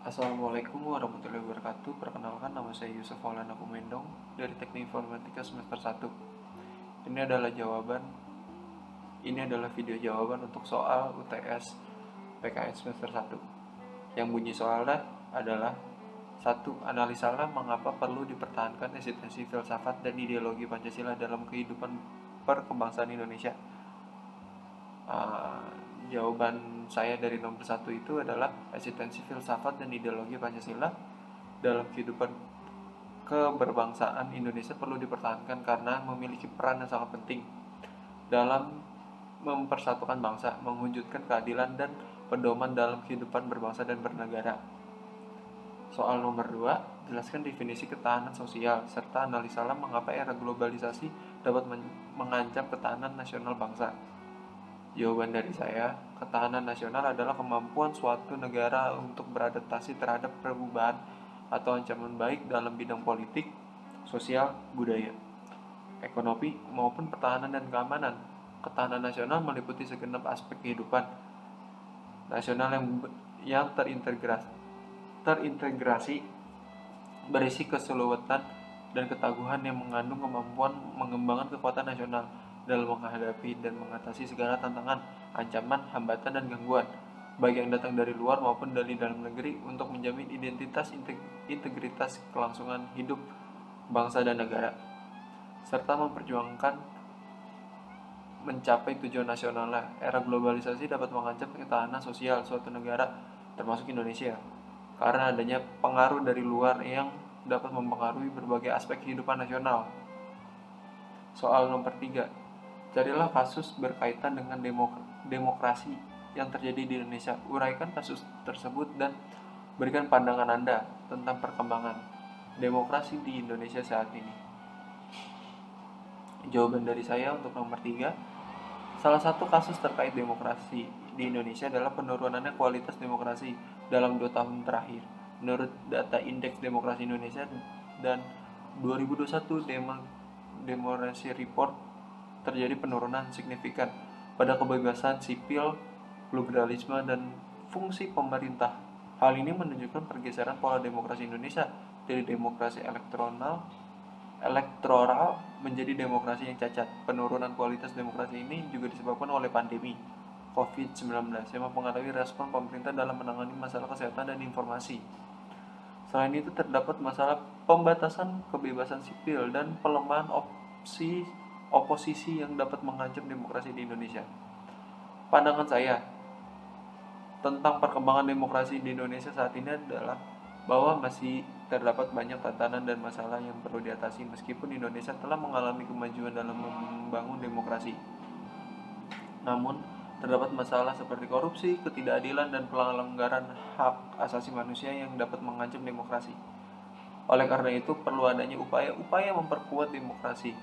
Assalamualaikum warahmatullahi wabarakatuh. Perkenalkan, nama saya Yusuf Maulana Kumendong dari Teknik Informatika semester 1. Ini adalah video jawaban untuk soal UTS PKN semester 1. Yang bunyi soalnya adalah: 1. Analisalah mengapa perlu dipertahankan eksistensi filsafat dan ideologi Pancasila dalam kehidupan perkebangsaan Indonesia. Jawaban saya dari nomor 1 itu adalah eksistensi filsafat dan ideologi Pancasila dalam kehidupan keberbangsaan Indonesia perlu dipertahankan karena memiliki peran yang sangat penting dalam mempersatukan bangsa, mewujudkan keadilan dan pedoman dalam kehidupan berbangsa dan bernegara. Soal nomor 2, jelaskan definisi ketahanan sosial serta analisalah mengapa era globalisasi dapat mengancam ketahanan nasional bangsa. Jawaban dari saya, ketahanan nasional adalah kemampuan suatu negara untuk beradaptasi terhadap perubahan atau ancaman baik dalam bidang politik, sosial, budaya, ekonomi, maupun pertahanan dan keamanan. Ketahanan nasional meliputi segenap aspek kehidupan nasional yang terintegrasi, berisi keseluruhan dan ketangguhan yang mengandung kemampuan mengembangkan kekuatan nasional dalam menghadapi dan mengatasi segala tantangan, ancaman, hambatan, dan gangguan, baik yang datang dari luar maupun dari dalam negeri, untuk menjamin identitas, integritas, kelangsungan hidup bangsa dan negara, serta memperjuangkan mencapai tujuan nasionalnya. Era globalisasi dapat mengancam ketahanan sosial suatu negara, termasuk Indonesia, karena adanya pengaruh dari luar yang dapat mempengaruhi berbagai aspek kehidupan nasional. Soal nomor 3, carilah kasus berkaitan dengan demokrasi yang terjadi di Indonesia. Uraikan kasus tersebut dan berikan pandangan Anda tentang perkembangan demokrasi di Indonesia saat ini. Jawaban dari saya untuk nomor 3, salah satu kasus terkait demokrasi di Indonesia adalah penurunannya kualitas demokrasi dalam 2 tahun terakhir. Menurut data Indeks Demokrasi Indonesia dan 2021 Democracy Report, terjadi penurunan signifikan pada kebebasan sipil, pluralisme, dan fungsi pemerintah. Hal ini menunjukkan pergeseran pola demokrasi Indonesia dari demokrasi elektoral menjadi demokrasi yang cacat. Penurunan kualitas demokrasi ini juga disebabkan oleh pandemi COVID-19 yang mempengaruhi respon pemerintah dalam menangani masalah kesehatan dan informasi. Selain itu, terdapat masalah pembatasan kebebasan sipil dan pelemahan oposisi yang dapat mengancam demokrasi di Indonesia. Pandangan saya tentang perkembangan demokrasi di Indonesia saat ini adalah bahwa masih terdapat banyak tantangan dan masalah yang perlu diatasi meskipun Indonesia telah mengalami kemajuan dalam membangun demokrasi. Namun, terdapat masalah seperti korupsi, ketidakadilan, dan pelanggaran hak asasi manusia yang dapat mengancam demokrasi. Oleh karena itu, perlu adanya upaya-upaya memperkuat demokrasi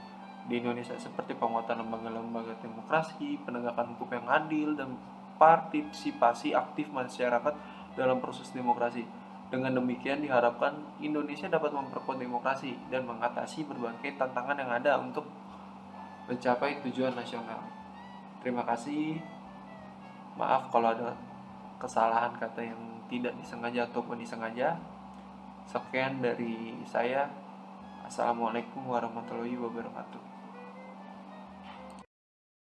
di Indonesia seperti penguatan lembaga-lembaga demokrasi, penegakan hukum yang adil, dan partisipasi aktif masyarakat dalam proses demokrasi. Dengan demikian diharapkan Indonesia dapat memperkuat demokrasi dan mengatasi berbagai tantangan yang ada untuk mencapai tujuan nasional. Terima kasih. Maaf kalau ada kesalahan kata yang tidak disengaja ataupun disengaja. Sekian dari saya. Assalamualaikum warahmatullahi wabarakatuh.